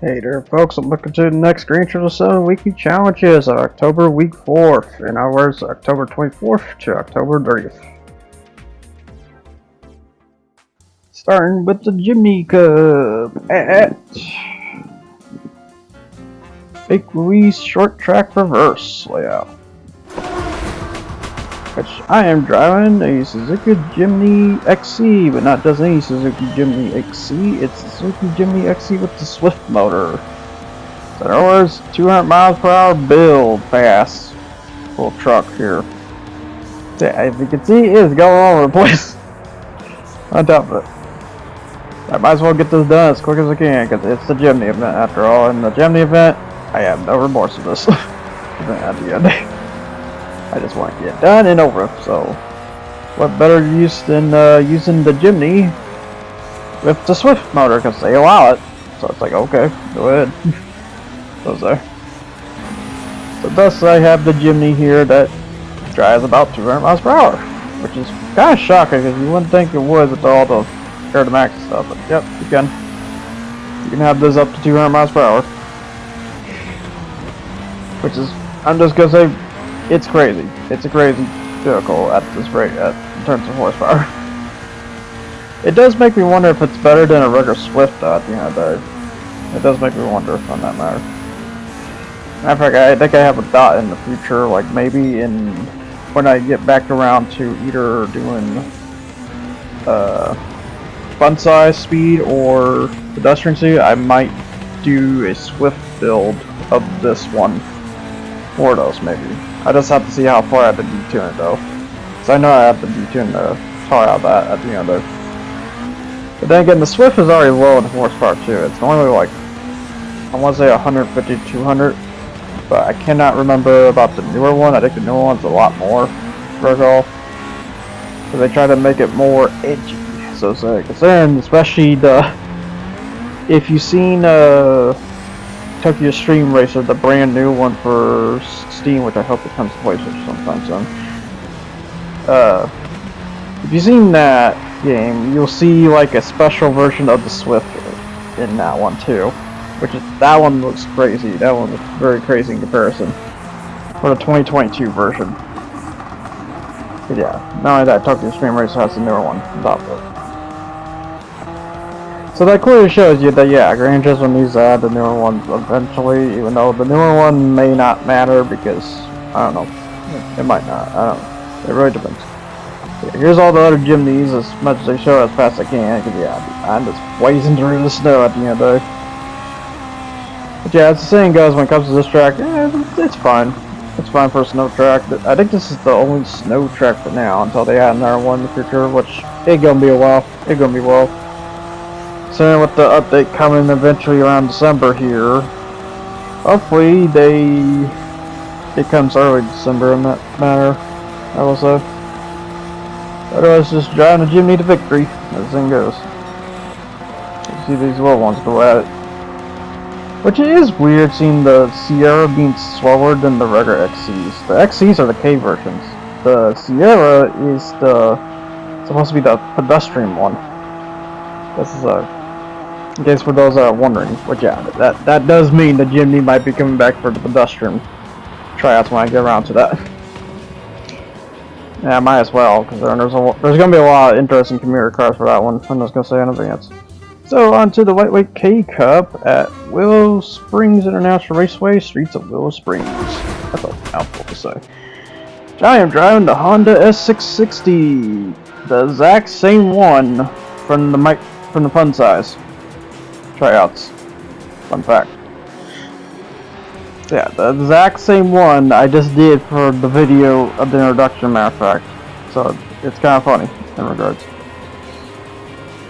Hey there folks, I'm looking to the next GT7 weekly challenges of October week 4th. In other words, October 24th to October 30th. Starting with the Jimny Cup at Big Louise Short Track Reverse layout. Which I am driving a Suzuki Jimny XC, but not just any Suzuki Jimny XC, it's the Suzuki Jimny XC with the Swift motor. So in other words, 200 miles per hour build pass. Full truck here. Yeah, as you can see, it is going all over the place. On top of it. I might as well get this done as quick as I can, because it's the Jimny event after all. In the Jimny event, I have no remorse for this. At the end. I just want to get done and over. So, what better use than using the Jimny with the Swift motor, because they allow it. So it's like, okay, go ahead. So thus I have the Jimny here that drives about 200 miles per hour, which is kind of shocking because you wouldn't think it would with all the aerodynamic stuff. But yep, you can have this up to 200 miles per hour, which is, I'm just gonna say, it's crazy. It's a crazy vehicle at this rate in terms of horsepower. It does make me wonder if it's better than a regular Swift though, at the end of the day. It does make me wonder on that matter. Matter of fact, I think I have a thought in the future, like maybe when I get back around to either doing fun size speed or pedestrian speed, I might do a Swift build of this one. Or those maybe. I just have to see how far I have to detune it though. Because I know I have to detune the tar out of that at the end of it. But then again, the Swift is already low in horsepower too. It's normally like, I want to say 150 to 200. But I cannot remember about the newer one. I think the newer one's a lot more vertical. So they try to make it more edgy. So it's like, considering especially if you've seen Tokyo Stream Racer, the brand new one for Steam, which I hope it comes to PlayStation sometime soon. If you've seen that game, you'll see like a special version of the Swift in that one too. That one looks crazy. That one looks very crazy in comparison. For the 2022 version. But yeah, not only that, Tokyo Stream Racer has the newer one on top of it. So that clearly shows you that, yeah, GT7 needs to add the newer one eventually, even though the newer one may not matter because, I don't know, it might not, I don't know, it really depends. Yeah, here's all the other Jimnys, as much as they show as fast as I can, because yeah, I'm just blazing through the snow at the end of the day. But yeah, as the saying goes, when it comes to this track, it's fine. It's fine for a snow track. I think this is the only snow track for now, until they add another one in the future, which it's gonna be a while. It's gonna be a while. So with the update coming eventually around December here, hopefully it comes early December in that matter, I will say. Otherwise, just driving the Jimny to victory, as the thing goes. You see these little ones go at it. Which it is weird seeing the Sierra being slower than the regular XCs. The XCs are the K versions. The Sierra is supposed to be the pedestrian one. This is in case for those that are wondering. But yeah, that does mean the Jimny might be coming back for the pedestrian tryouts when I get around to that. Yeah, I might as well, because there's going to be a lot of interesting commuter cars for that one. I'm just going to say in advance. So on to the lightweight K Cup at Willow Springs International Raceway, streets of Willow Springs. That's a mouthful to say. I am driving the Honda S660, the exact same one from the fun size tryouts. Fun fact. Yeah, the exact same one I just did for the video of the introduction, matter of fact. So it's kind of funny in regards.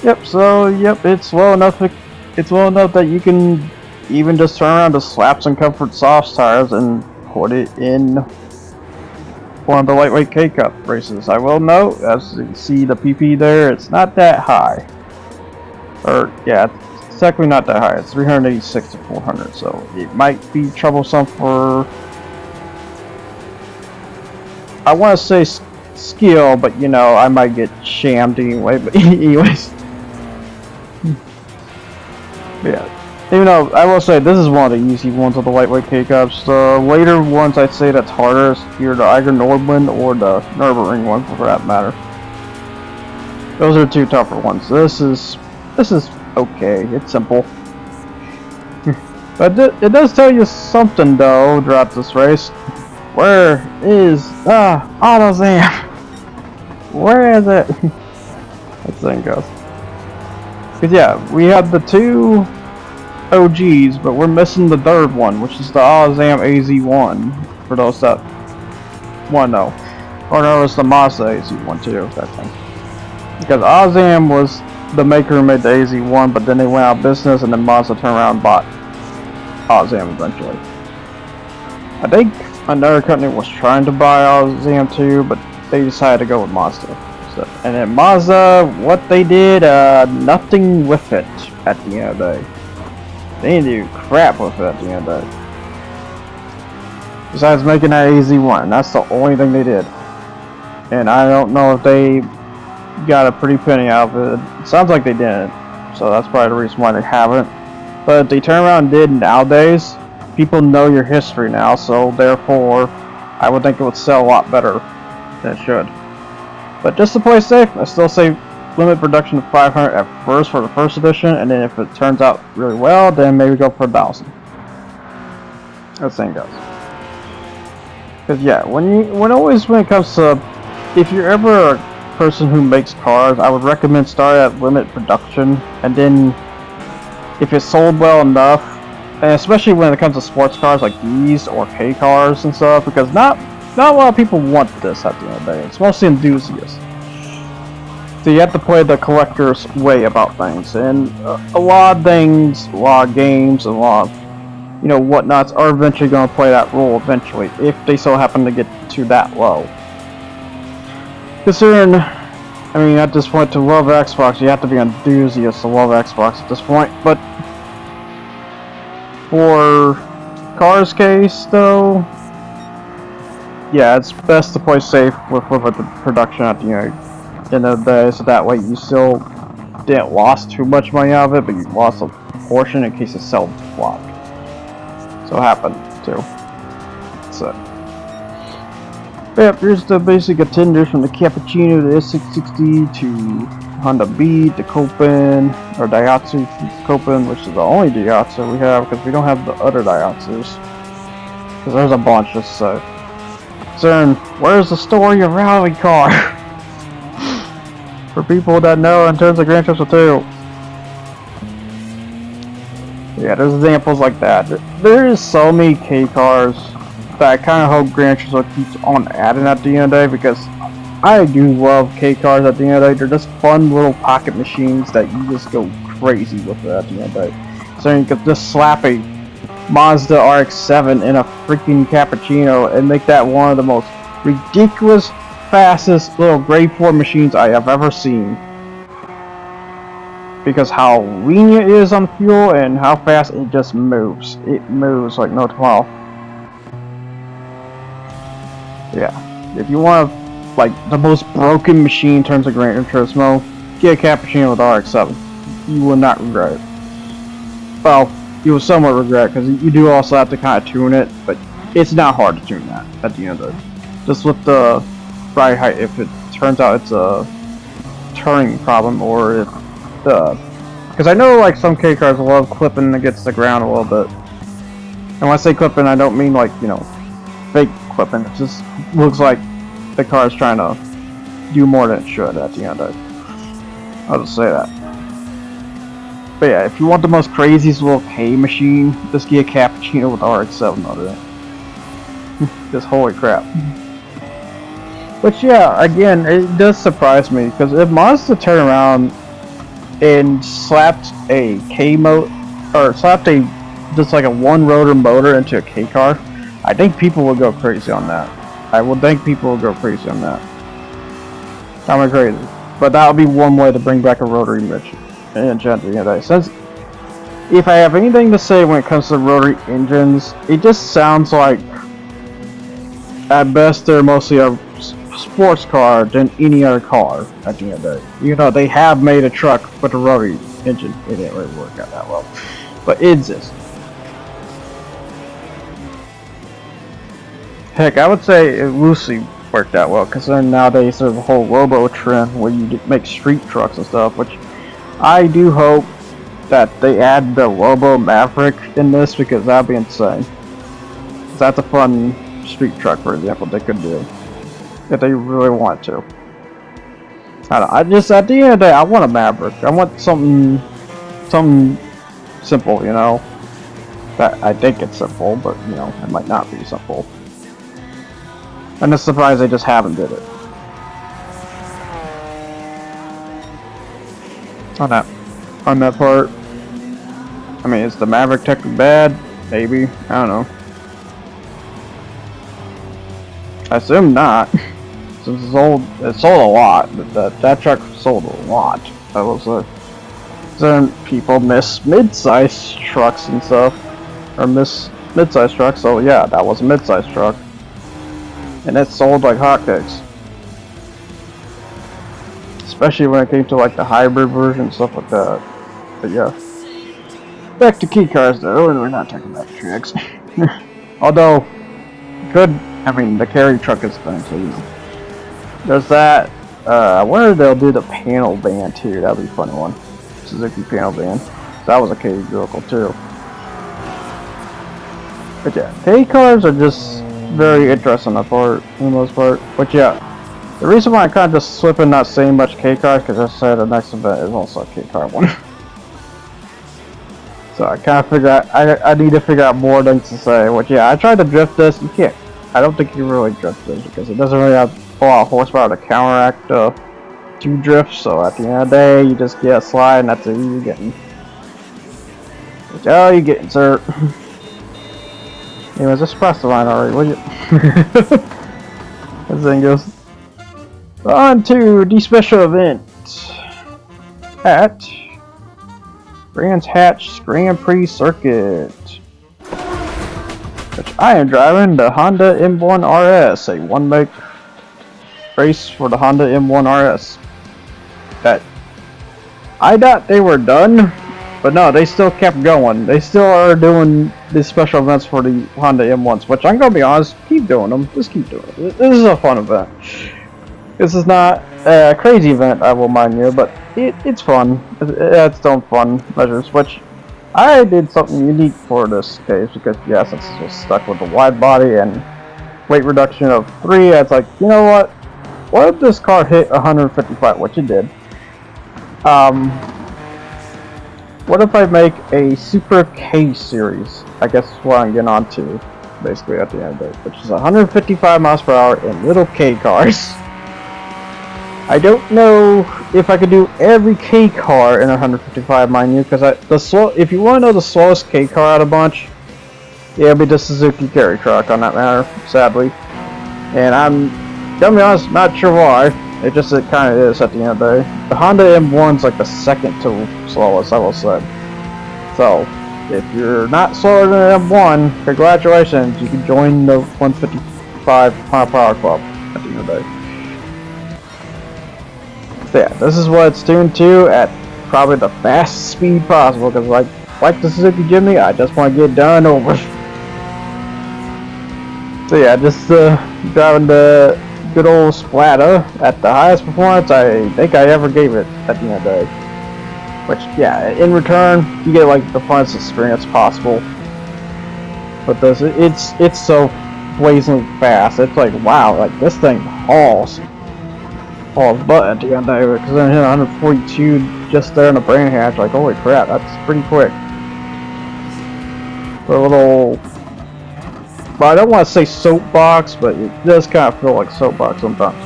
Yep, so it's well enough that you can even just turn around to slap some Comfort Softs tires and put it in one of the lightweight K Cup races. I will note, as you can see the PP there, it's not that high. Or yeah, it's technically not that high. It's 386 to 400, so it might be troublesome for, I want to say skill, but you know, I might get shammed anyway. But anyways. Yeah, Even though, I will say, this is one of the easy ones of the lightweight K-Cups. The later ones, I'd say that's harder is either the Eiger Nordland or the Nürburgring one, for that matter. Those are two tougher ones. This is okay. It's simple. But it does tell you something, though, throughout this race. Where is AutoZam? Where is it? That thing goes. Cause yeah, we have the two OGs, but we're missing the third one, which is the AutoZam AZ1. For those that want to know, or no, it's the Mazda AZ1 too. That thing. Because AutoZam was the maker who made the AZ1, but then they went out of business, and then Mazda turned around and bought AutoZam eventually. I think another company was trying to buy AutoZam too, but they decided to go with Mazda. So, and then Mazda, what they did, nothing with it at the end of the day. They didn't do crap with it at the end of the day. Besides making that AZ1, that's the only thing they did. And I don't know if they got a pretty penny out of it. It sounds like they didn't, so that's probably the reason why they haven't. But if they turn around and did nowadays, people know your history now, so therefore, I would think it would sell a lot better than it should. But just to play safe, I still say limit production of 500 at first for the first edition, and then if it turns out really well, then maybe go for 1,000. That thing goes. Cause yeah, when it comes to, if you're ever a person who makes cars, I would recommend start at limit production, and then if it's sold well enough, and especially when it comes to sports cars like these or K cars and stuff, because not a lot of people want this at the end of the day. It's mostly enthusiasts. So you have to play the collector's way about things, and a lot of things, a lot of games, and a lot of whatnots are eventually going to play that role eventually, if they so happen to get to that low. Considering, I mean, at this point, to love Xbox, you have to be an enthusiast to love Xbox at this point. But for cars case, though, yeah, it's best to play safe with the production at the end of the day, so that way you still didn't lost too much money out of it, but you lost a portion in case it sells flopped. So it happened too. So. Yep, here's the basic contenders from the Cappuccino, the S660 to Honda Beat, the Copen, or Daihatsu Copen, which is the only Daihatsu we have because we don't have the other Daihatsus. Because there's a bunch, just so. CERN, where's the story of rally car? For people that know in terms of Gran Turismo 2. Yeah, there's examples like that. There is so many K cars that I kind of hope Gran Turismo keeps on adding at the end of the day, because I do love K cars at the end of the day. They're just fun little pocket machines that you just go crazy with it at the end of the day. So you could just slap a Mazda RX-7 in a freaking Cappuccino and make that one of the most ridiculous, fastest little grade 4 machines I have ever seen. Because how lenient it is on fuel and how fast it just moves. It moves like no tomorrow. Yeah, if you want like the most broken machine in terms of Gran Turismo, get a Cappuccino with RX-7. You will not regret it. Well, you will somewhat regret it because you do also have to kind of tune it, but it's not hard to tune that at the end of it. Just with the ride height, if it turns out it's a turning problem, or if because I know like some K cars love clipping against the ground a little bit. And when I say clipping, I don't mean like fake clipping. It just looks like the car is trying to do more than it should at the end of it. I'll just say that. But yeah, if you want the most craziest little K machine, just get a Cappuccino with RX-7 under it. Just holy crap. But yeah, again, it does surprise me, because if Mazda turn around and slapped a K motor, or slapped a just like a one rotor motor into a K car, I think people will go crazy on that. I would think people will go crazy on that. I'm crazy, but that would be one way to bring back a rotary engine at the end of the day. Since if I have anything to say when it comes to rotary engines, it just sounds like at best they're mostly a sports car than any other car at the end of the day. They have made a truck with a rotary engine. It didn't really work out that well. but it exists. Heck, I would say it loosely worked out well, considering nowadays there's a whole robo trend where you make street trucks and stuff, which I do hope that they add the Robo Maverick in this, because that'd be insane. That's a fun street truck, for example, they could do if they really want to. I don't know, I just, at the end of the day, I want a Maverick. I want something simple, you know. That I think it's simple, but you know, it might not be simple. And it's surprised they just haven't did it. On that part. I mean, is the Maverick technically bad? Maybe. I don't know. I assume not. Since it sold a lot, but that truck sold a lot. That was then people miss mid-size trucks and stuff, or miss mid-size trucks. So yeah, that was a mid-size truck, and it sold like hotcakes. Especially when it came to like the hybrid version, stuff like that. But yeah, back to key cars though, and we're not talking about trucks. Although, I mean, the carry truck is fun, so you know. There's that. I wonder if they'll do the panel van too. That'd be a funny one. Suzuki panel van. That was a K vehicle too. But yeah, K cars are just very interesting for the most part. But yeah, the reason why I kind of just slipping not saying much K cars, because I said the next event is also a K car one. So I kind of figure out I need to figure out more things to say. Which yeah, I tried to drift this. You can't. I don't think you can really drift this because it doesn't really have a lot of horsepower to counteract two drifts. So at the end of the day, you just get a slide, and that's all you're getting. That's all you're getting, sir. Anyways, just cross the line already, will you? This thing goes on to the special event at Brands Hatch Grand Prix Circuit, which I am driving the Honda M1 RS, a one-make race for the Honda M1 RS. That I thought they were done, but no, they still kept going. They still are doing these special events for the Honda M1s, which I'm gonna be honest, keep doing them. Just keep doing it. This is a fun event. This is not a crazy event, I will mind you, but it's fun. It's its own fun measures, which I did something unique for this case because yes, it's just stuck with the wide body and weight reduction of 3. It's like, you know what? What if this car hit 155, which it did? What if I make a Super K series? I guess that's what I'm getting on to, basically at the end of it, which is 155 miles per hour in little K cars. I don't know if I could do every K car in 155, mind you, because if you want to know the slowest K car out of bunch, yeah, it'll be the Suzuki carry truck on that matter, sadly. And I'm gonna be honest, not sure why. It kind of is at the end of the day. The Honda M1's like the second to slowest, I will say. So, if you're not slower than an M1, congratulations, you can join the 155 mile per hour club at the end of the day. So yeah, this is what it's tuned to at probably the fastest speed possible, because like the Suzuki Jimny, I just want to get done over. So yeah, just driving the good old Splatter at the highest performance I think I ever gave it at the end of the day. Which yeah, in return you get like the funnest experience possible. But this, it's so blazingly fast. It's like wow, like this thing hauls butt at the end of it, because then hit 142 just there in the brain hatch. Like holy crap, that's pretty quick. For a little. But I don't want to say soapbox, but it does kind of feel like soapbox sometimes.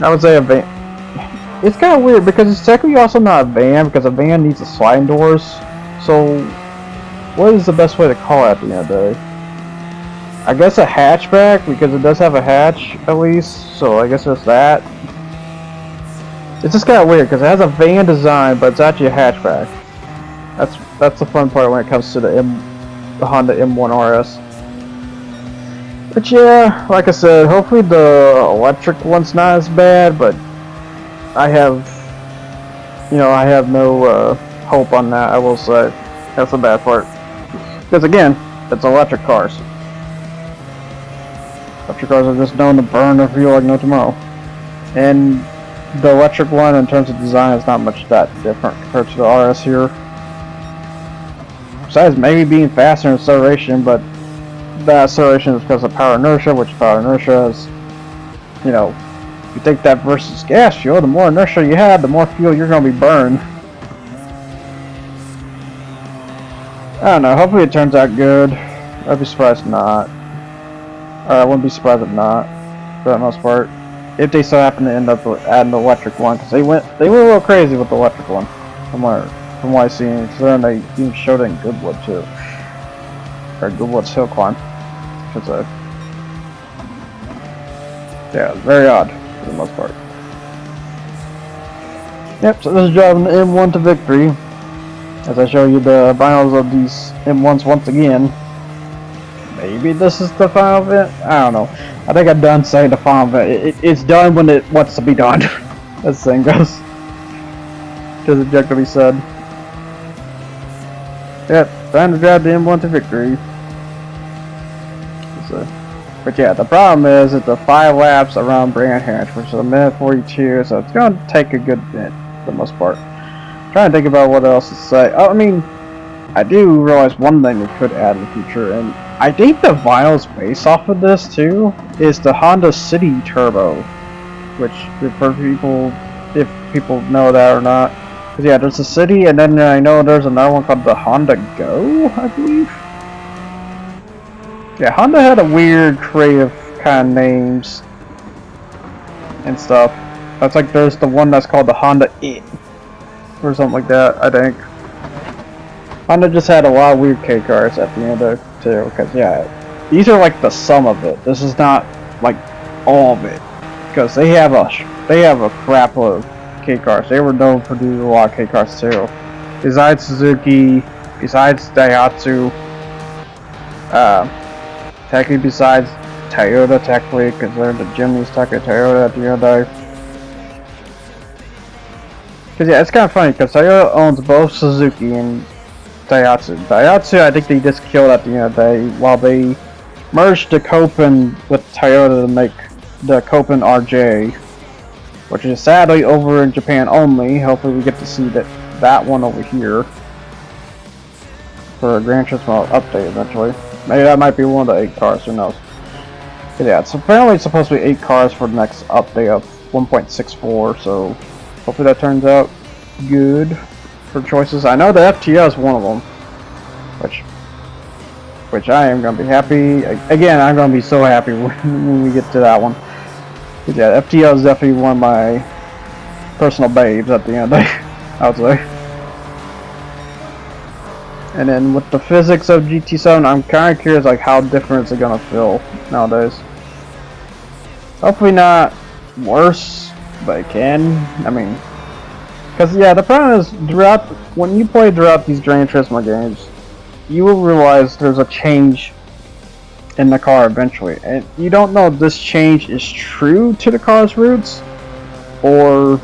I would say a van. It's kind of weird because it's technically also not a van, because a van needs the sliding doors. So, what is the best way to call it at the end of the day? I guess a hatchback, because it does have a hatch at least. So I guess it's that. It's just kind of weird because it has a van design, but it's actually a hatchback. That's the fun part when it comes to the Honda M1 RS. But yeah, like I said, hopefully the electric one's not as bad, but I have no hope on that, I will say. That's the bad part. Because again, it's electric cars. Electric cars are just known to burn their fuel like no tomorrow. And the electric one, in terms of design, is not much that different compared to the RS here. Besides maybe being faster in acceleration, but that acceleration is because of power inertia, which power inertia is, you know, if you take that versus gas fuel, the more inertia you have, the more fuel you're going to be burned. I don't know, hopefully it turns out good. I'd be surprised if not. Or I wouldn't be surprised if not, for the most part. If they so happen to end up adding the electric one, because they went a little crazy with the electric one, from what I've seen. So then they even showed it in Goodwood too, or Goodwood's Hill Climb. Should say. Yeah, very odd for the most part. Yep. So this is driving the M1 to victory. As I show you the finals of these M1s once again. Maybe this is the final event? I don't know. I think I'm done saying the final event. It's done when it wants to be done. As the saying goes. Just objectively said. Yep, time to drive the M1 to victory. So, but yeah, the problem is it's a 5 laps around Brand Hatch, which is a minute 42, so it's going to take a good bit for the most part. Trying to think about what else to say. Oh, I mean, I do realize one thing they could add in the future, and I think the vinyls based off of this too is the Honda City Turbo, which for people, if people know that or not, because yeah, there's the City, and then I know there's another one called the Honda Go, I believe. Yeah, Honda had a weird, creative kind of names and stuff. That's like there's the one that's called the Honda It. Or something like that, I think. Honda just had a lot of weird K cars at the end of it too, because yeah, these are like the sum of it. This is not like all of it, because they have a crap load of K cars. They were known for doing a lot of K cars too. Besides Suzuki, besides Daihatsu, technically besides Toyota, technically, because they're the Jimny's technically Toyota at the end of the day. Because yeah, it's kind of funny, because Toyota owns both Suzuki and Daihatsu. Daihatsu, I think they just killed at the end of the day, while they merged the Copen with Toyota to make the Copen RJ, which is sadly over in Japan only. Hopefully we get to see that one over here for a Gran Turismo update eventually. Maybe that might be one of the 8 cars, who knows. But yeah, it's apparently supposed to be 8 cars for the next update of 1.64, so hopefully that turns out good for choices. I know the FTO is one of them, which I am going to be happy. Again, I'm going to be so happy when we get to that one. But yeah, FTO is definitely one of my personal babes at the end of the day, I would say. And then with the physics of GT7, I'm kind of curious like how different is it going to feel nowadays. Hopefully not worse, but it can. I mean, because yeah, the problem is when you play throughout these Gran Turismo games, you will realize there's a change in the car eventually, and you don't know if this change is true to the car's roots or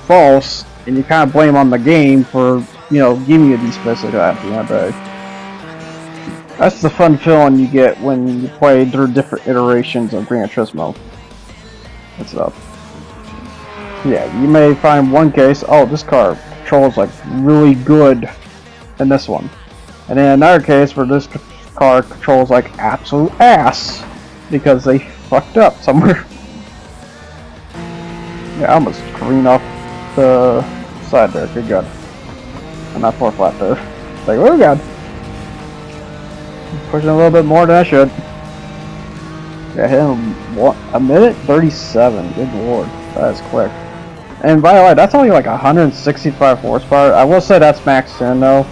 false, and you kind of blame on the game for, you know, giving you these physics at the end of the day. That's the fun feeling you get when you play through different iterations of Gran Turismo and stuff. Yeah, you may find one case, oh, this car controls like really good in this one, and in another case where this car controls like absolute ass because they fucked up somewhere. Yeah, I almost careened off the side there. Good God. I'm not 4 flat there. Like, oh God. Pushing a little bit more than I should. Yeah, hit him, what, a minute 37. Good Lord, that is quick. And by the way, that's only like 165 horsepower. I will say that's maxed in though.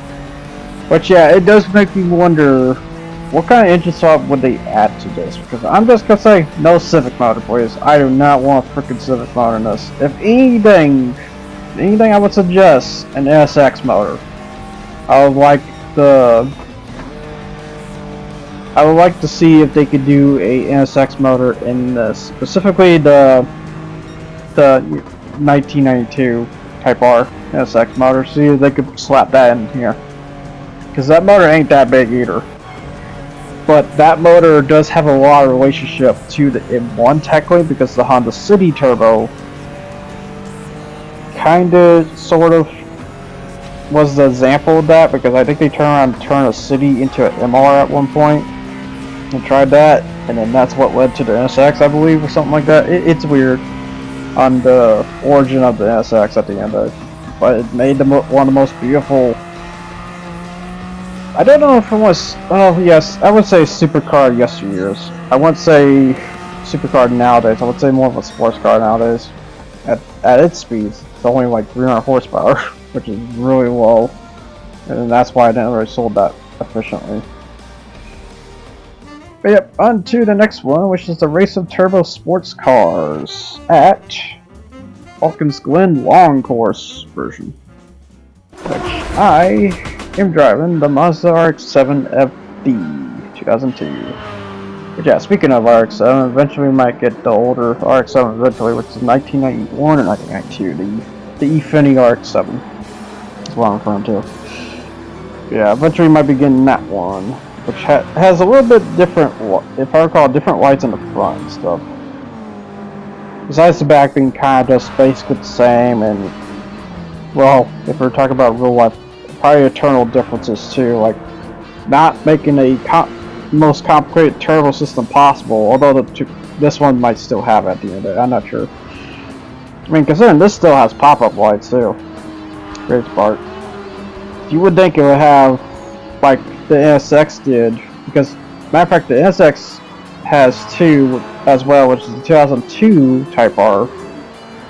But yeah, it does make me wonder what kind of engine swap would they add to this? Because I'm just gonna say, no Civic motor, please. I do not want a freaking Civic motor in this. If anything I would suggest an NSX motor. I would like to see if they could do a NSX motor in this, specifically the 1992 Type R NSX motor. See if they could slap that in here. because that motor ain't that big either. But that motor does have a lot of relationship to the M1 technically, because the Honda City Turbo kinda, sort of, was the example of that, because I think they turned a City into an MR at one point and tried that, and then that's what led to the NSX, I believe, or something like that. It's weird on the origin of the NSX at the end of it, but it made them one of the most beautiful. I don't know if it was. Oh yes, I would say supercar yesteryears. I wouldn't say supercar nowadays. I would say more of a sports car nowadays. At its speeds, it's only like 300 horsepower, which is really low, and that's why I didn't really sold that efficiently. But yep, on to the next one, which is the Race of Turbo Sports Cars at Hawkins Glen Long Course version, which I am driving the Mazda RX-7 FD 2002. But yeah, speaking of RX-7, eventually we might get the older RX-7 eventually, which is 1991 or 1992, the E-Fini RX-7. That's what I'm referring to. Yeah, eventually we might be getting that one, which has a little bit different, if I recall, different lights in the front and stuff. Besides the back being kind of just basically the same, and, well, if we're talking about real life, probably eternal differences too, like not making a most complicated turbo system possible, although this one might still have it at the end of it, I'm not sure. I mean, considering this still has pop-up lights too. Great part. You would think it would have, like the NSX did, because, matter of fact, the NSX has two as well, which is the 2002 Type R,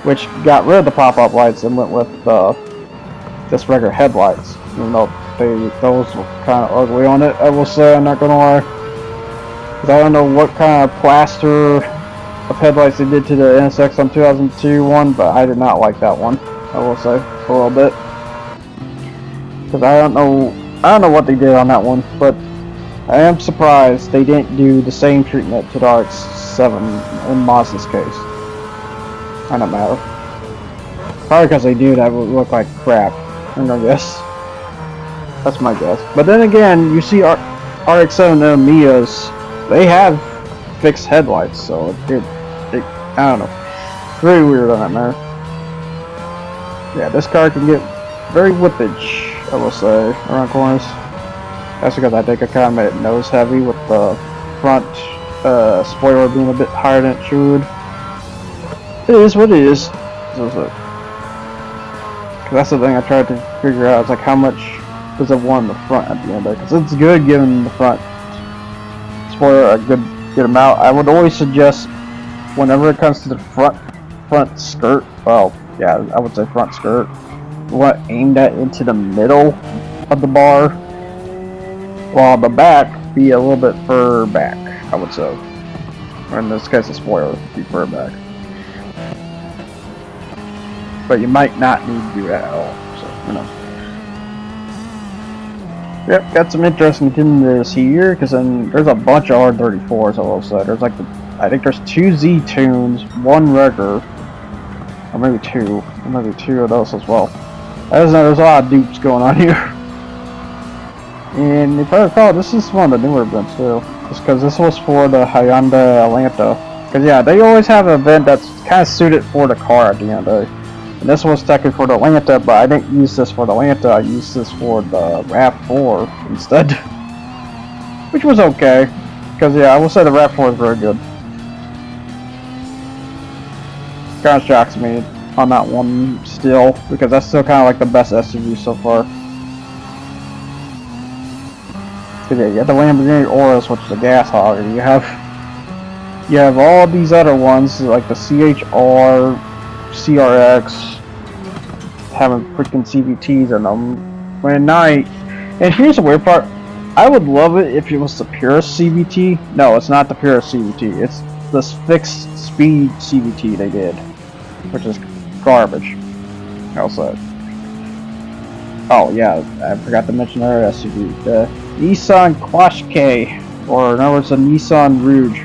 which got rid of the pop-up lights and went with just regular headlights. Even though those were kind of ugly on it, I will say, I'm not gonna lie. Because I don't know what kind of plaster of headlights they did to the NSX on 2002 one, but I did not like that one, I will say, a little bit. Because I don't know what they did on that one, but I am surprised they didn't do the same treatment to the RX-7 in Mazda's case. I don't matter. Probably because they do, that would look like crap. I'm gonna guess. That's my guess. But then again, you see RX-7 and Mia's, they have fixed headlights, so I don't know. Very weird on that matter. Yeah, this car can get very whippage, I will say, around corners. That's because I think I kind of made it nose heavy with the front spoiler being a bit higher than it should. It is what it is. Because that's the thing I tried to figure out. It's like how much does it want in the front at the end of it? Because it's good giving the front spoiler a good amount. I would always suggest whenever it comes to the front skirt. Well, yeah, I would say front skirt. What aim that into the middle of the bar, while the back be a little bit further back, I would say. Or in this case, the spoiler would be further back. But you might not need to do that at all, so, you know. Yep, got some interesting things here, because then there's a bunch of R34s, I will say. There's like, I think there's 2 Z-Tunes, 1 regular, or maybe 2 of those as well. There's a lot of dupes going on here. And if I recall, this is one of the newer events too. Just because this was for the Hyundai Atlanta. Because yeah, they always have an event that's kind of suited for the car at the end of it. And this was technically for the Atlanta, but I didn't use this for the Atlanta, I used this for the RAV4 instead. Which was okay. Because yeah, I will say the RAV4 is very good. Kind of shocks me on that one still, because that's still kind of like the best SUV so far. Yeah, you have the Lamborghini Urus, which is a gas hog, and you have all these other ones like the CHR, CRX, having freaking CVTs in them. And here's the weird part: I would love it if it was the purest CVT. No, it's not the purest CVT. It's this fixed speed CVT they did, which is garbage. Also, oh yeah, I forgot to mention our SUV, the Nissan Qashqai, or in other words, the Nissan Rouge.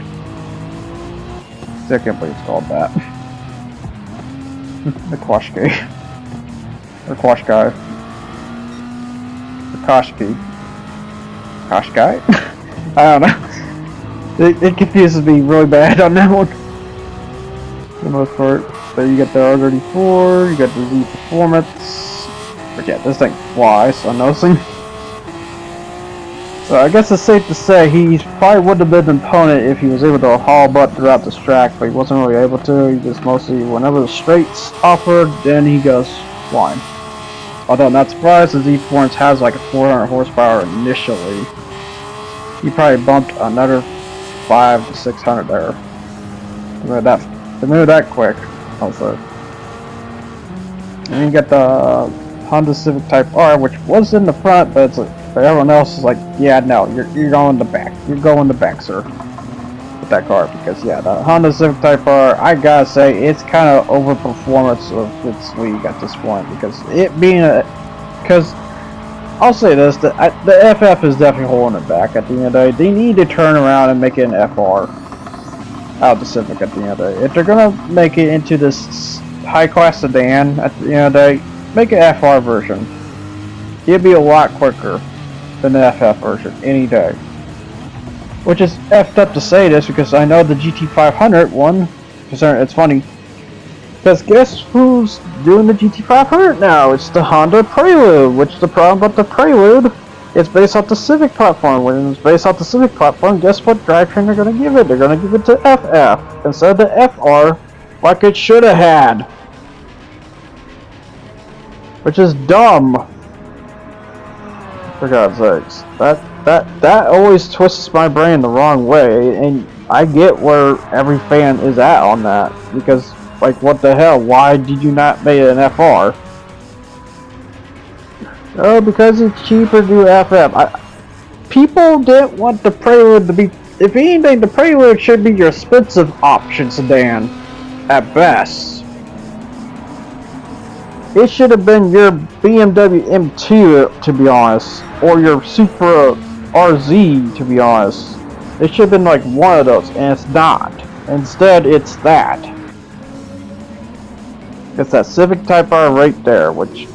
I can't believe it's called that. The Qashqai, or Qashqai, the Qashqai. Gosh, guy. I don't know. It confuses me really bad on that one. For the most part. So you got the R34, you got the Z Performance. But yeah, this thing flies, so noticing. So I guess it's safe to say he probably would have been an opponent if he was able to haul butt throughout this track, but he wasn't really able to. He just mostly, whenever the straights offered, then he goes flying. Although I'm not surprised, the Z Performance has like a 400 horsepower initially. He probably bumped another 5 to 600 there. To move that quick, also. And then you got the Honda Civic Type R, which was in the front, but it's but everyone else is like, yeah, no, you're going the back. You're going the back, sir. With that car, because yeah, the Honda Civic Type R, I gotta say, it's kind of overperformance of its league at this point, because it being because I'll say this, the FF is definitely holding it back at the end of the day. They need to turn around and make it an FR out of the Civic at the end of the day. If they're gonna make it into this high-class sedan at the end of the day, make an FR version. It'd be a lot quicker than the FF version any day. Which is effed up to say this because I know the GT500 one. It's funny because guess who's doing the GT500 now? It's the Honda Prelude. Which the problem about the Prelude? It's based off the Civic platform. When it's based off the Civic platform, guess what drivetrain they're gonna give it? They're gonna give it to FF instead of the FR, like it should have had. Which is dumb. For God's sakes, that always twists my brain the wrong way, and I get where every fan is at on that, because, like, what the hell, why did you not make it an FR? Oh, because it's cheaper to do FF. People didn't want the Prelude to be, if anything, the Prelude should be your expensive option sedan, at best. It should have been your BMW M2, to be honest, or your Supra RZ, to be honest. It should have been like one of those, and it's not. Instead, it's that. It's that Civic Type R right there, which,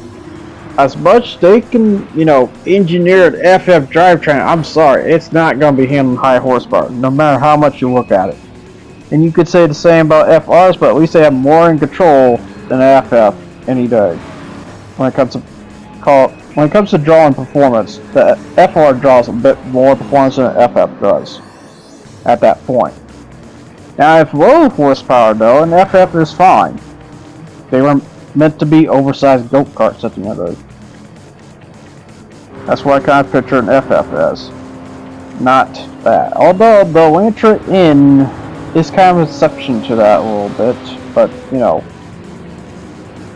as much they can, you know, engineer an FF drivetrain, I'm sorry, it's not going to be handling high horsepower, no matter how much you look at it. And you could say the same about FRs, but at least they have more in control than FF. Any day. When it comes to drawing performance, the FR draws a bit more performance than the FF does at that point. Now, if low horsepower though, and FF is fine. They were meant to be oversized go-karts at the end of it. That's what I kind of picture an FF as. Not that. Although the Elantra N is kind of an exception to that a little bit, but you know.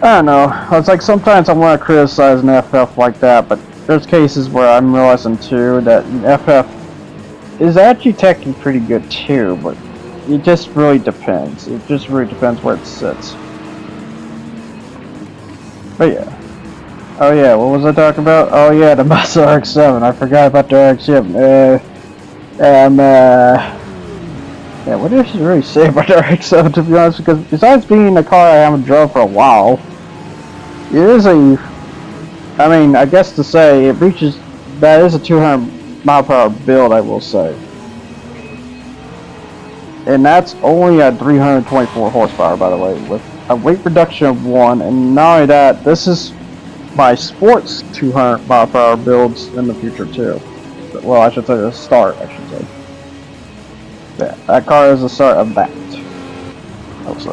I don't know, it's like sometimes I want to criticize an FF like that, but there's cases where I'm realizing too that an FF is actually technically pretty good too, but it just really depends. It just really depends where it sits. But yeah. Oh yeah, what was I talking about? Oh yeah, the Mazda RX-7. I forgot about the RX-7. Yeah, what did I really say about the RX-7, to be honest? Because besides being a car I haven't drove for a while, it is a, I mean, I guess to say, it reaches, that is a 200 mile per hour build, I will say. And that's only at 324 horsepower, by the way, with a weight reduction of 1, and not only that, this is my sports 200 mile per hour builds in the future too. Well, I should say the start, I should say. Yeah, that car is the start of that. Also.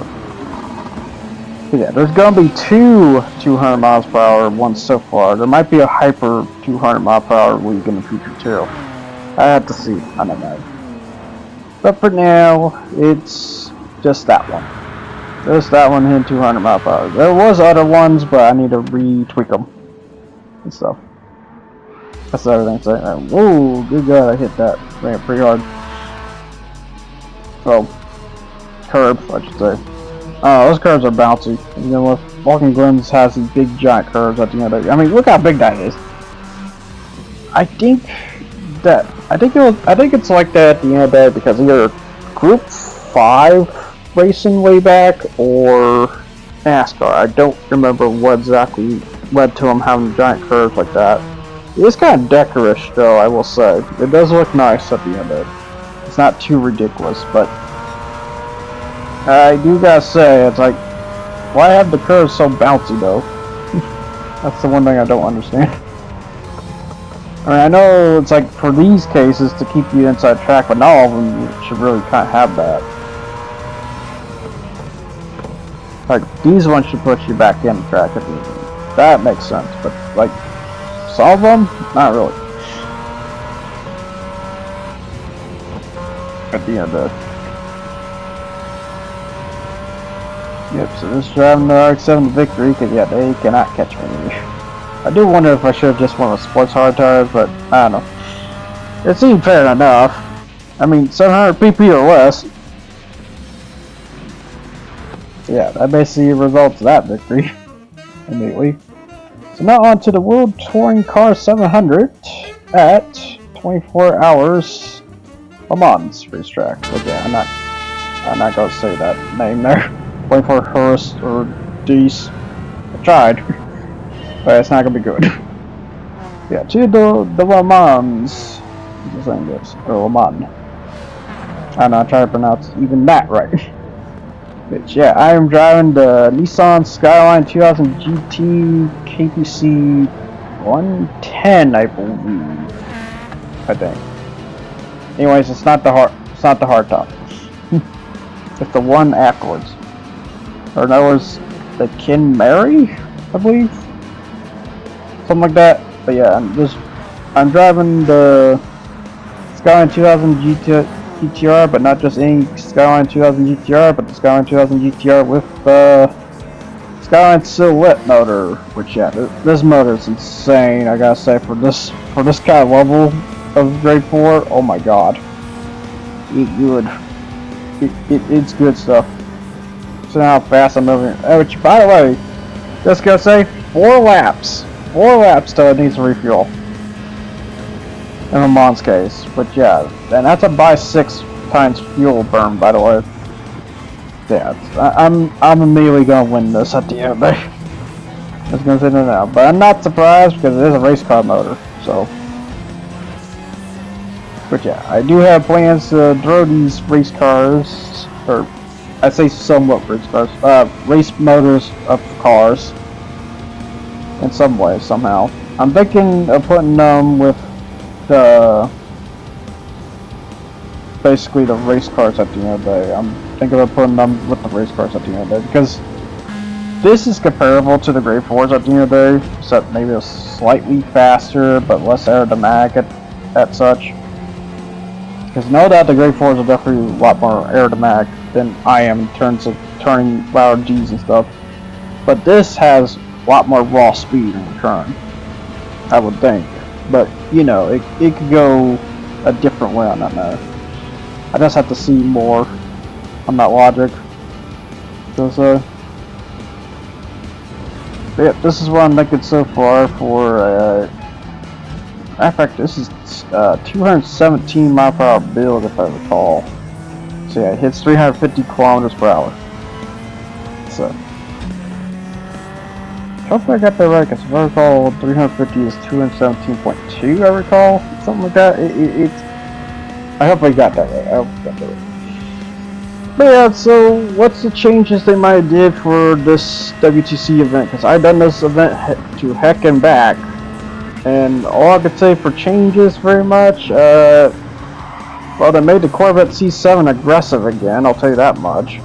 But yeah, there's gonna be two 200 miles per hour ones so far. There might be a hyper 200 mile per hour league in the future too. I have to see. I don't know. But for now, it's just that one. Just that one hitting 200 mile per hour. There was other ones, but I need to retweak them and stuff. That's the other thing. So, whoa, good God, I hit that. Ran pretty hard. Well, curb, I should say. Those curves are bouncy. You know, Walking Glens has these big giant curves at the end of it. I mean, look how big that is. I think it's like that at the end of the day because either Group 5 racing way back or NASCAR. I don't remember what exactly led to them having giant curves like that. It's kind of decorous, though, I will say. It does look nice at the end of it. It's not too ridiculous, but I do gotta say, it's like, why have the curves so bouncy, though? That's the one thing I don't understand. I mean, I know it's like for these cases to keep you inside track, but not all of them should really kind of have that. Like, these ones should push you back in track at the end. That makes sense, but like, some of them, not really. At the end of it. Yep, so this driving the RX-7 to victory, because yeah, they cannot catch me. I do wonder if I should have just went with sports hard tires, but I don't know. It seemed fair enough. I mean, 700 pp or less. Yeah, that basically results in that victory immediately. So now on to the World Touring Car 700 at 24 Hours Le Mans racetrack. But yeah, I'm not gonna say that name there. 24 Hours or D's. I tried, but it's not gonna be good. Yeah, to the Le Mans. What's the name is? Or Le Mans. I'm not trying to pronounce even that right. But yeah, I am driving the Nissan Skyline 2000 GT KPC 110, I believe. I think. Anyways, it's not the hard top. It's the one afterwards. Or in other words, the Kin Mary, I believe. Something like that. But yeah, I'm driving the Skyline 2000 GTR, but not just any Skyline 2000 GTR, but the Skyline 2000 GTR with the Skyline Silhouette motor. Which yeah, this motor is insane. I gotta say, for this kind of level of grade 4, oh my god, it's good stuff. So how fast I'm moving. Which, by the way, just gotta say, 4 laps till it needs to refuel. In Le Mans case, but yeah, and that's a by 6 times fuel burn, by the way. Yeah, I'm immediately gonna win this at the end of the day. I was gonna say no now, but I'm not surprised because it is a race car motor, so. But yeah, I do have plans to throw these race cars, or I say somewhat race cars, race motors of cars in some way, somehow. I'm thinking of putting them with basically the race cars at the end of the day. I'm thinking of putting them with the race cars at the end of the day, because this is comparable to the grade 4s at the end of the day, except maybe it's slightly faster but less aerodynamic at such. Because no doubt the grade 4s are definitely a lot more aerodynamic than I am in terms of turning loud G's and stuff. But this has a lot more raw speed in return, I would think. But, you know, it could go a different way on that matter. I just have to see more on that logic. Because, yeah, this is what I'm thinking so far for, matter of fact, this is 217 mile per hour build, if I recall. So yeah, it hits 350 kilometers per hour. So, hopefully I got that right, because if I recall, 350 is 217.2, I recall? Something like that. I hope I got that right. But yeah, so what's the changes they might have did for this WTC event? Because I've done this event to heck and back. And all I could say for changes very much, well, they made the Corvette C7 aggressive again, I'll tell you that much.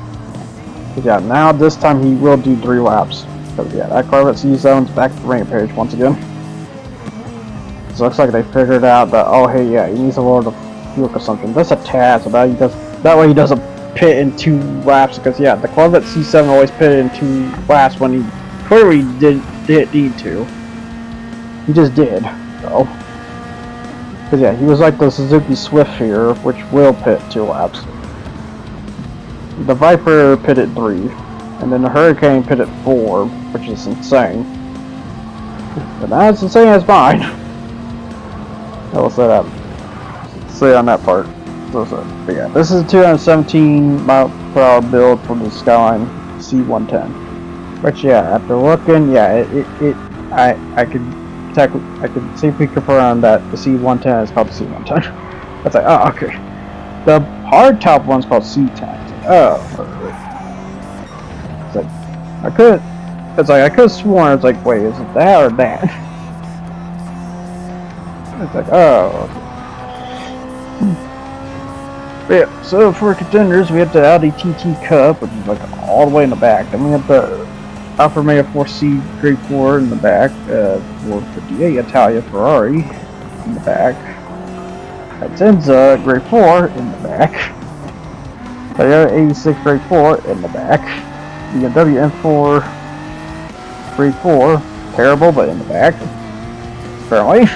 But yeah, now this time he will do 3 laps. But yeah, that Corvette C7's back to the rampage once again. So it looks like they figured out that, oh hey, yeah, he needs to lower the fuel consumption. That's a tad, so that way he doesn't pit in 2 laps, because yeah, the Corvette C7 always pitted in 2 laps when he clearly didn't need to. He just did, so. Because yeah, he was like the Suzuki Swift here, which will pit 2 laps. The Viper pitted 3, and then the Hurricane pitted 4, which is insane. But not as insane as mine. I will say that. Say on that part. But yeah, this is a 217 mile per hour build for the Skyline C110. Which yeah, after looking, yeah, I could I could safely confirm that the C110 is called the C110. That's like, oh, okay. The hard top one's called C10. Oh, it's like I could have sworn it's like, wait, is it that or that? It's like, oh. Okay. Yeah. So for contenders, we have the Audi TT Cup, which is like all the way in the back. Then we have the Alfa Romeo 4C Grade 4 in the back, 458 Italia Ferrari in the back, Atenza Grade 4 in the back, Toyota 86 Grade 4 in the back, BMW M4 Grade 4, terrible but in the back, apparently,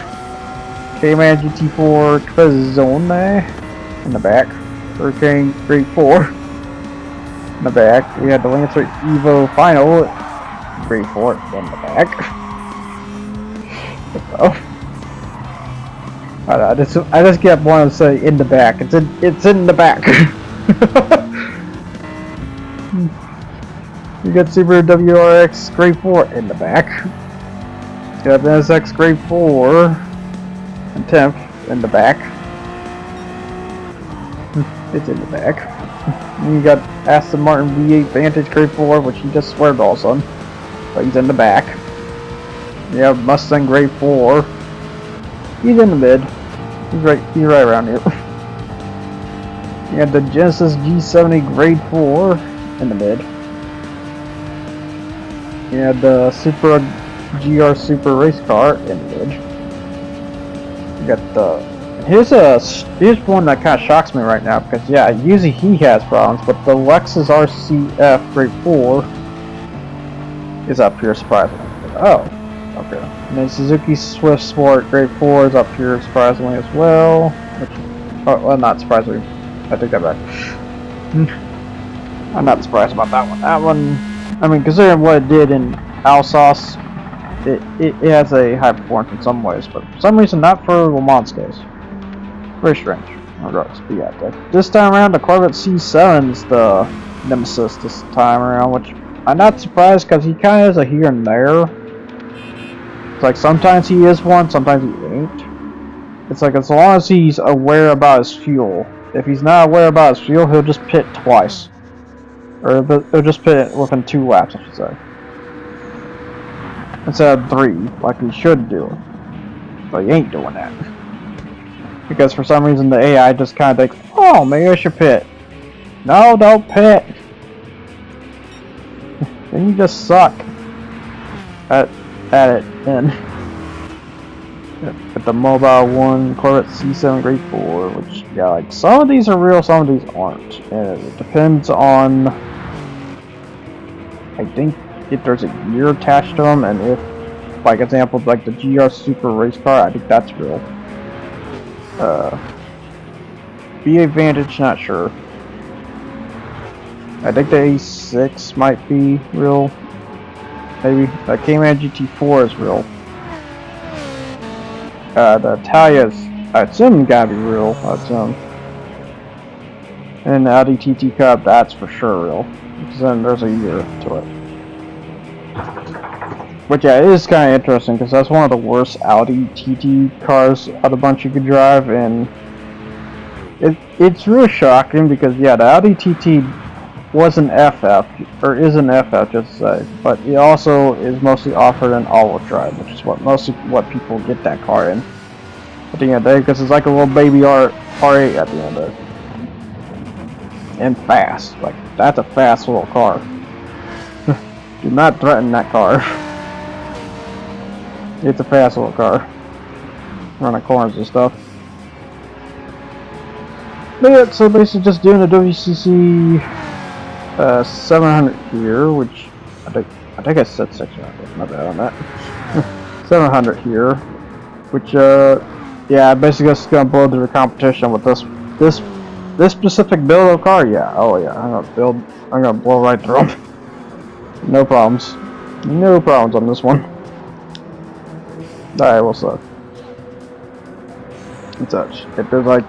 Cayman GT4 Trezone in the back, Hurricane Grade 4 in the back, we had the Lancer Evo Final Grade 4 in the back. Oh. I just kept wanting to say in the back. It's in the back. You got Subaru WRX Grade 4 in the back. You got NSX Grade 4 and 10th in the back. It's in the back. And you got Aston Martin V8 Vantage Grade 4, which he just sweared balls on. But he's in the back. You have Mustang Grade 4. He's in the mid. He's right around here. You have the Genesis G70 Grade 4 in the mid. You have the Supra GR Super Race Car in the mid. You got the here's one that kind of shocks me right now because yeah, usually he has problems, but the Lexus RCF Grade 4 is up here surprisingly. Oh, okay. And then Suzuki Swift Sport Grade 4 is up here surprisingly as well. Which, oh, well, not surprisingly. I take that back. I'm not surprised about that one. That one, I mean, considering what it did in Alsace, it has a high performance in some ways, but for some reason not for Le Mans case. Very strange. Regardless, but yeah, this time around the Corvette C7 is the nemesis this time around, which I'm not surprised because he kind of is a here and there. It's like sometimes he is one, sometimes he ain't. It's like as long as he's aware about his fuel. If he's not aware about his fuel, he'll just pit twice. Or he'll just pit within 2 laps, I should say. Instead of 3, like he should do. But he ain't doing that. Because for some reason the AI just kind of thinks, oh, maybe I should pit. No, don't pit. Then you just suck at it. And with the Mobile 1 Corvette C7 Grade 4, which, yeah, like, some of these are real, some of these aren't. And it depends on, I think, if there's a year attached to them, and if, like, example, like the GR Super Race Car, I think that's real. V8 Vantage, not sure. I think the A6 might be real. Maybe. The Cayman GT4 is real. The Italia's, I assume, gotta be real. I assume. And the Audi TT Cup, that's for sure real. Because then there's a year to it. But yeah, it is kind of interesting because that's one of the worst Audi TT cars out of the bunch you could drive, and it's really shocking because yeah, the Audi TT was an FF, or is an FF just to say, but it also is mostly offered in all-wheel drive, which is what people get that car in at the end of the day, because it's like a little baby R8 at the end of it, and fast. Like, that's a fast little car. Do not threaten that car. It's a fast little car. Running corners and stuff. But yeah, so basically just doing the WCC 700 here, which I think I said 600. My bad on that. 700 here, which yeah, basically just gonna blow through the competition with this specific build of car. Yeah, oh yeah, I'm gonna blow right through them. No problems on this one. Alright, what's up? And such. If there's like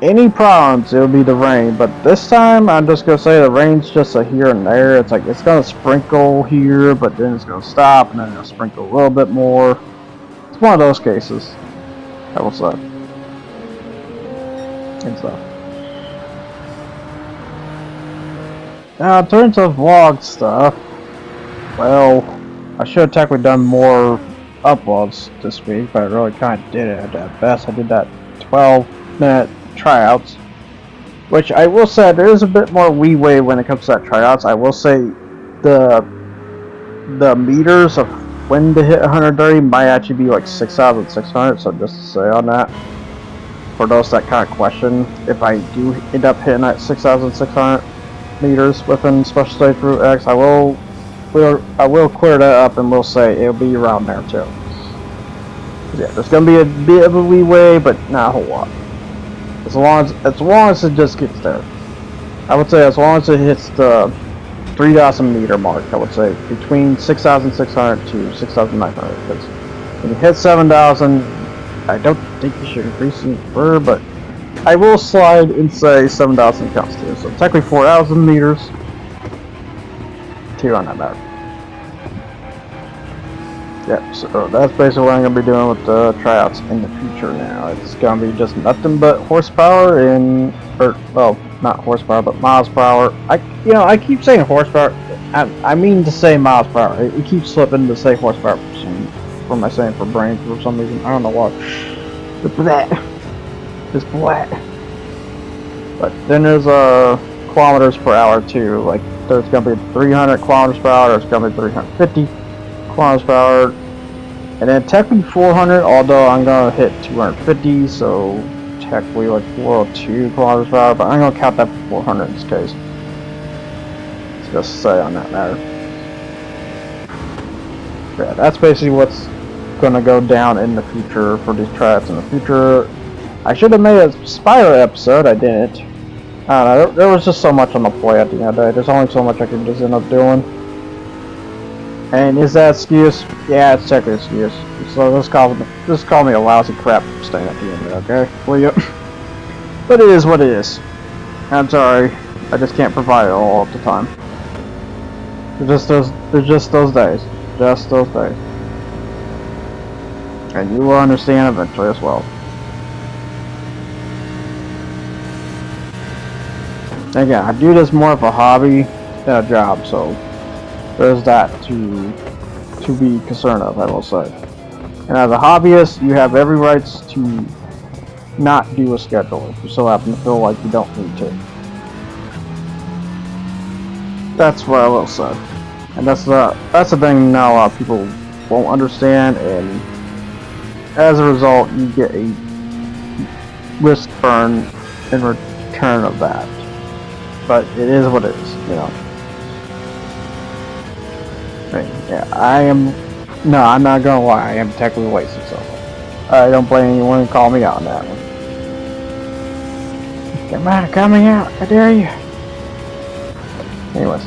any problems, it'll be the rain. But this time, I'm just gonna say the rain's just a here and there. It's like it's gonna sprinkle here, but then it's gonna stop, and then it'll sprinkle a little bit more. one of those cases. I will say. And stuff. Now, in terms of vlog stuff, well, I should have technically done more uploads this week, but I really kind of did it at best. I did that 12-minute tryouts, which I will say there is a bit more leeway when it comes to that tryouts. I will say the meters of when to hit 130 might actually be like 6,600, so just to say on that, for those that kind of question, if I do end up hitting that 6,600 meters within Special Stage Route X, I will clear that up and we'll say it'll be around there too. Yeah, there's gonna be a bit of a leeway, but not a whole lot. As long as it just gets there. I would say as long as it hits the 3,000 meter mark, I would say between 6,600 to 6,900. Because when you hit 7,000, I don't think you should increase it further, but I will slide and say 7,000 counts too. So technically 4,000 meters. 2 on that matter. Yep, so that's basically what I'm going to be doing with the tryouts in the future now. It's going to be just nothing but horsepower and, well, not horsepower, but miles per hour. I keep saying horsepower. I mean to say miles per hour. It keeps slipping to say horsepower for my saying for brain for some reason. I don't know why. It's blat. It's blat. But then there's kilometers per hour too. Like there's gonna be 300 kilometers per hour. There's gonna be 350 kilometers per hour, and then technically 400. Although I'm gonna hit 250, so technically like 402 kilometers per hour. But I'm gonna count that for 400 in this case. Just say on that matter. Yeah, that's basically what's gonna go down in the future for these tryouts in the future. I should have made a spider episode. I didn't. I don't know. There was just so much on the plate at the end of the day. There's only so much I can just end up doing. And is that excuse? Yeah, it's technically an excuse. So just call me a lousy crap stain at the end of it, okay? Well, yep. But it is what it is. I'm sorry. I just can't provide it all at the time. There's just those days. Just those days. And you will understand eventually as well. Again, I do this more of a hobby than a job, so there's that to be concerned of, I will say. And as a hobbyist, you have every right to not do a schedule if you so happen to feel like you don't need to. That's what I will say. And that's the thing now a lot of people won't understand, and as a result, you get a risk burn in return of that. But it is what it is, you know. Yeah, I'm not gonna lie, I am technically wasted, so I don't blame anyone who called me out on that one. Come on, call me out, I dare you. Anyways.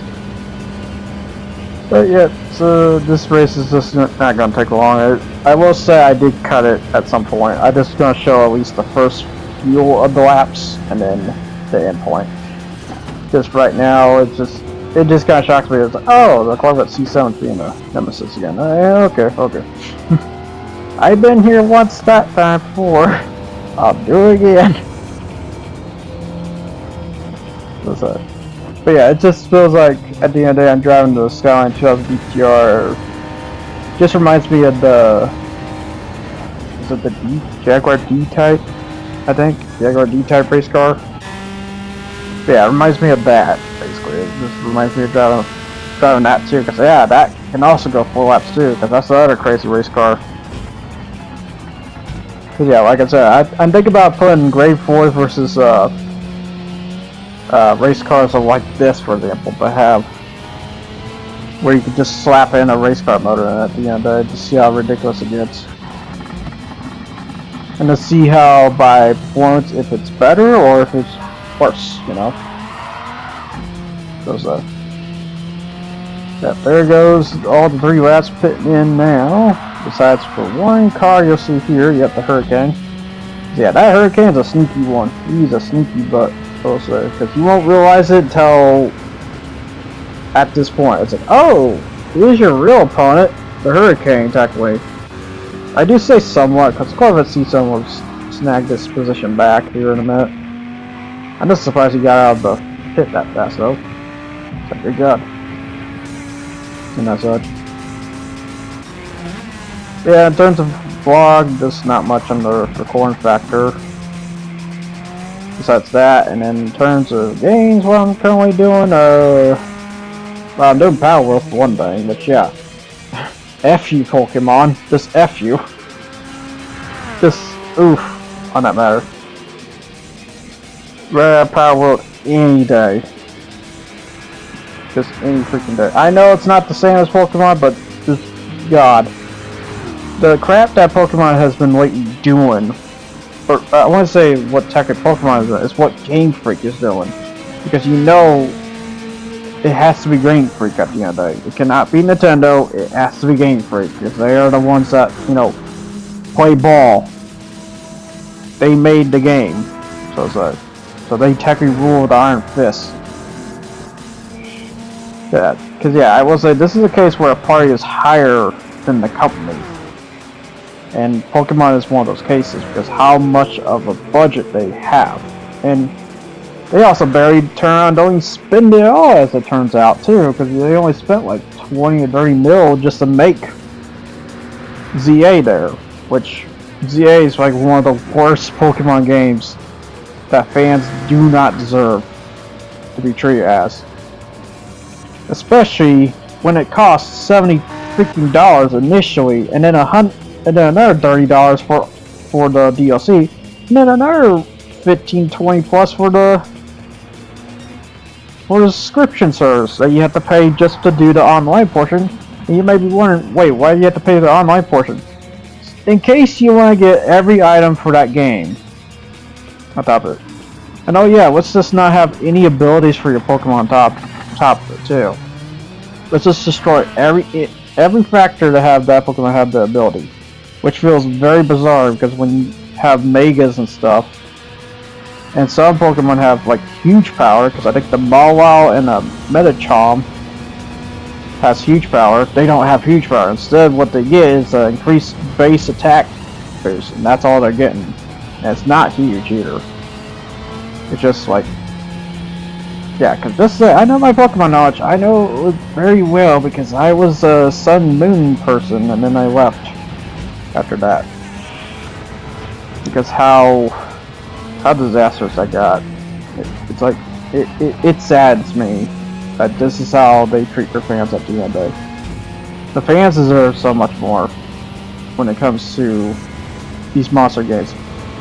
But yeah, so this race is just not gonna take long. I will say I did cut it at some point. I'm just gonna show at least the first few of the laps and then the end point. Just right now, it just kind of shocks me. It's like, oh, the Corvette C7 being a nemesis again. Okay. I've been here once that time before. I'll do it again. What's that? But yeah, it just feels like at the end of the day, I'm driving the Skyline 2000 GTR. Just reminds me of the Jaguar D-Type, I think, Jaguar D-Type race car. Yeah, it reminds me of that, basically. It just reminds me of driving that too, because yeah, that can also go 4 laps too, because that's the other crazy race car. Cause yeah, like I said, I'm thinking about putting grade 4 versus race cars like this, for example, to have where you can just slap in a race car motor in at the end of it to see how ridiculous it gets. And to see how by performance if it's better or if it's worse, you know. Goes yeah, there goes all the 3 laps pitting in now. Besides for one car you'll see here, you have the Hurricane. Yeah, that Hurricane's a sneaky one. He's a sneaky butt, also, because you won't realize it until at this point. It's like, oh, here's your real opponent, the Hurricane, technically. I do say somewhat, because Corvette C7 will snag this position back here in a minute. I'm just surprised he got out of the pit that fast, though. So, good job. And that's it. Yeah, in terms of vlog, there's not much on the recording factor. Besides that, and then in terms of games, what I'm currently doing, well, I'm doing Power Wheel for one thing, but yeah. F you, Pokemon. Just F you. Just oof on that matter. Rare Power Wheel any day. Just any freaking day. I know it's not the same as Pokemon, but just God. The crap that Pokemon has been lately doing, or I want to say what technically Pokemon is what Game Freak is doing. Because you know it has to be Game Freak at the end of the day. It cannot be Nintendo, it has to be Game Freak. Because they are the ones that, you know, play ball. They made the game. So they technically rule with the Iron Fist. Yeah, because yeah, I will say this is a case where a party is higher than the company. And Pokemon is one of those cases because how much of a budget they have. And they also barely turn around, don't even spend it all as it turns out too, because they only spent like 20 or 30 mil just to make ZA there, which ZA is like one of the worst Pokemon games that fans do not deserve to be treated as. Especially when it costs $70 initially, and then another $30 for the DLC, and then another 15-20 plus for the subscription service that you have to pay just to do the online portion. And you may be wondering, wait, why do you have to pay the online portion? In case you want to get every item for that game on top of it. And oh yeah, let's just not have any abilities for your Pokemon on top of it too. Let's just destroy every factor to have that Pokemon have the ability. Which feels very bizarre because when you have Megas and stuff, and some Pokemon have like huge power, because I think the Mawile and the Medichom has huge power. They don't have huge power. Instead, what they get is an increased base attack boost, and that's all they're getting. And it's not huge either. It's just like, yeah, because this I know my Pokemon knowledge. I know it very well because I was a Sun Moon person, and then I left after that because how disastrous I got. It's like it saddens me that this is how they treat their fans at the end of the day. The fans deserve so much more when it comes to these monster games.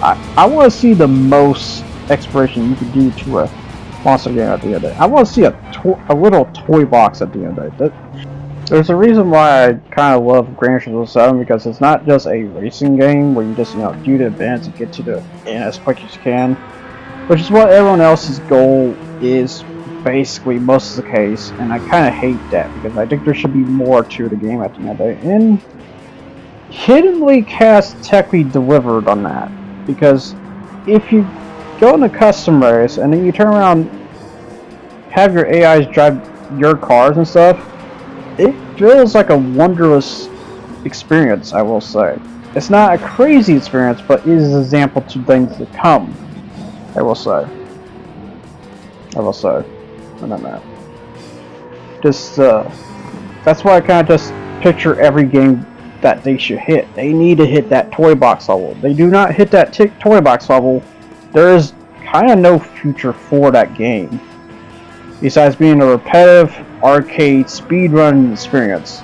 I want to see the most exploration you can do to a monster game at the end of the day. I want to see a little toy box at the end of the day. There's a reason why I kind of love Gran Turismo 7, because it's not just a racing game where you just, you know, do the events and get to the end as quick as you can, which is what everyone else's goal is basically most of the case, and I kind of hate that because I think there should be more to the game at the end of the day. And Hidden League has technically delivered on that, because if you go in a custom race and then you turn around, have your AIs drive your cars and stuff, it feels like a wondrous experience, I will say. It's not a crazy experience, but it is an example to things to come, I will say. On that. Just, that's why I kind of just picture every game that they should hit. They need to hit that toy box level. They do not hit that toy box level, there is kind of no future for that game. Besides being a repetitive arcade speedrun experience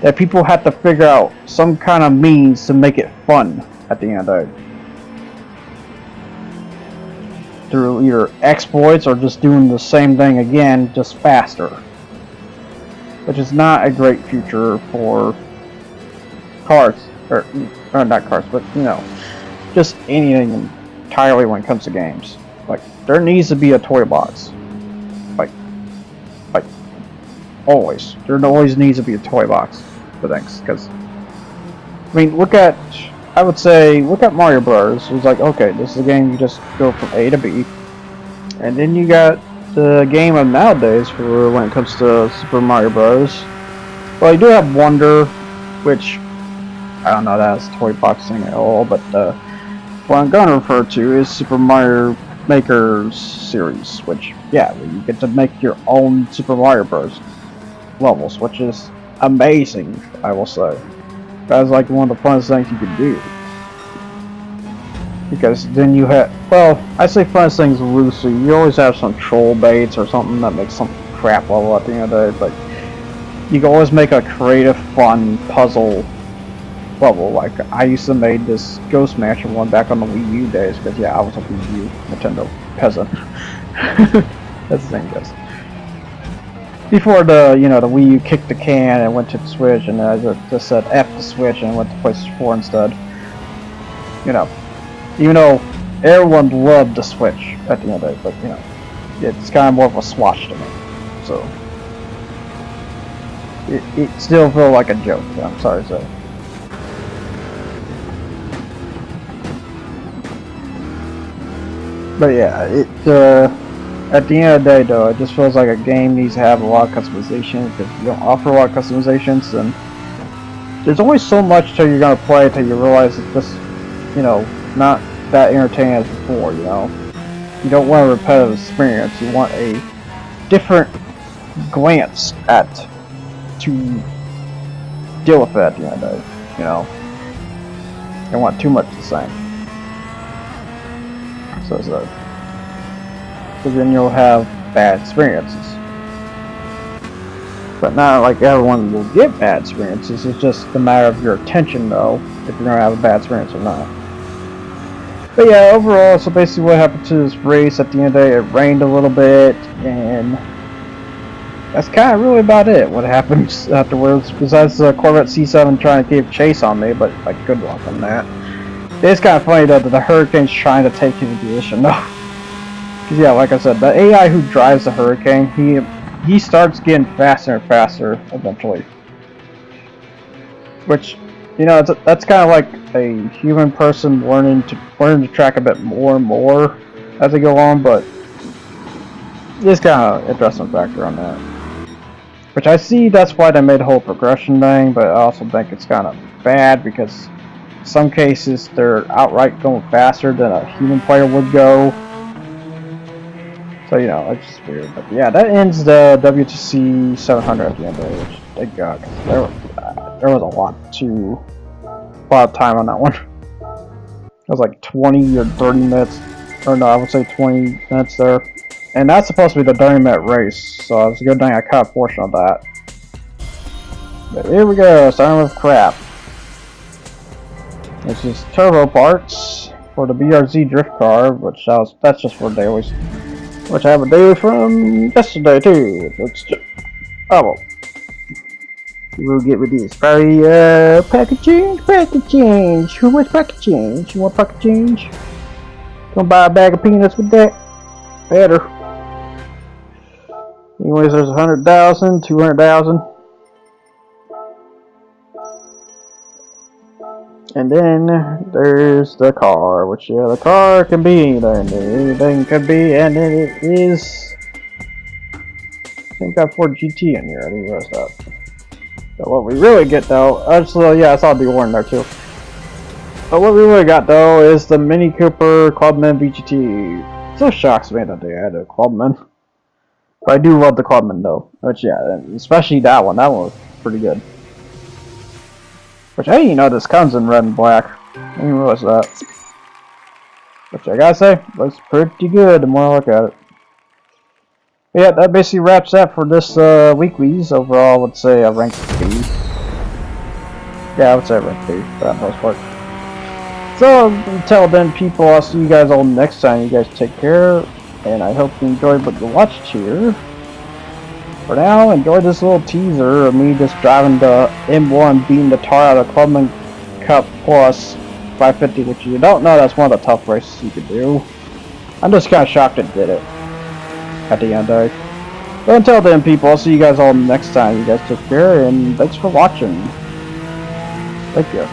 that people have to figure out some kind of means to make it fun at the end of the day. Through either exploits or just doing the same thing again, just faster. Which is not a great future for cars, or not cars, but you know, just anything entirely when it comes to games. Like, there needs to be a toy box. Like always. There always needs to be a toy box for things, because I mean, look at Mario Bros. It's like, okay, this is a game you just go from A to B, and then you got the game of nowadays for when it comes to Super Mario Bros. Well, you do have Wonder, which I don't know that's toy boxing at all, but what I'm gonna refer to is Super Mario Maker's series, which, yeah, you get to make your own Super Mario Bros. Levels, which is amazing, I will say. That's like one of the funnest things you can do. Because then you have, well, I say funnest things loosely, you always have some troll baits or something that makes some crap level at the end of the day, but you can always make a creative, fun puzzle level. Like, I used to make this Ghost Mansion one back on the Wii U days, because yeah, I was a Wii U Nintendo peasant. That's the thing, guys. Before the, you know, the Wii U kicked the can and went to the Switch, and I just said F the Switch and went to PlayStation 4 instead. You know, even though everyone loved the Switch at the end of the day, but you know, it's kind of more of a swatch to me. So it still feels like a joke. I'm sorry to say. But yeah, at the end of the day, though, it just feels like a game needs to have a lot of customization. Because if you don't offer a lot of customizations, then there's only so much till you're gonna play till you realize it's just, you know, not that entertaining as before. You know, you don't want a repetitive experience. You want a different glance at to deal with it at the end of the day. You know, you don't want too much the same. So then you'll have bad experiences. But not like everyone will get bad experiences, it's just a matter of your attention though, if you're gonna have a bad experience or not. But yeah, overall, so basically what happened to this race at the end of the day, it rained a little bit, and that's kind of really about it, what happens afterwards, besides the Corvette C7 trying to keep chase on me, but like, good luck on that. It's kind of funny though that the Hurricane's trying to take his position though. Because yeah, like I said, the AI who drives the Hurricane, he starts getting faster and faster eventually. Which, you know, that's kind of like a human person learning to track a bit more and more as they go on, but it's kind of an interesting factor on that. Which I see that's why they made the whole progression thing, but I also think it's kind of bad because in some cases they're outright going faster than a human player would go. So, you know, it's just weird. But yeah, that ends the WTC 700 at the end of it, which, thank God, there was a lot of time on that one. It was like 20 or 30 minutes, or no, I would say 20 minutes there. And that's supposed to be the 30-minute race, so it's a good thing I caught a portion of that. But here we go, starting with crap. This is turbo parts for the BRZ drift car, which that's just for dailies. Which I have a daily from yesterday too. Let's just, oh well. We'll get with this. Probably packet change. Who wants packet change? You want packet change? Gonna buy a bag of peanuts with that? Better. Anyways, there's 100,000, 200,000. And then there's the car, which yeah, the car can be anything. Anything could be, and it is. I think I have Ford GT in here. I didn't realize that. But what we really get though, actually, yeah, I saw the war in there too. But what we really got though is the Mini Cooper Clubman VGT. It still shocks me that they had a Clubman. But I do love the Clubman though. Which yeah, especially that one. That one was pretty good. Which I didn't know this comes in red and black. I didn't realize that. Which I gotta say, looks pretty good the more I look at it. But yeah, that basically wraps that for this weeklies. Overall, I would say a rank B. Yeah, I would say rank B for that most part. So until then, people, I'll see you guys all next time. You guys take care, and I hope you enjoyed what you watched here. For now, enjoy this little teaser of me just driving the M1, beating the tar out of the Clubman Cup Plus 550, which you don't know, that's one of the tough races you could do. I'm just kind of shocked it did it at the end of it. But until then, people, I'll see you guys all next time. You guys take care, and thanks for watching. Thank you.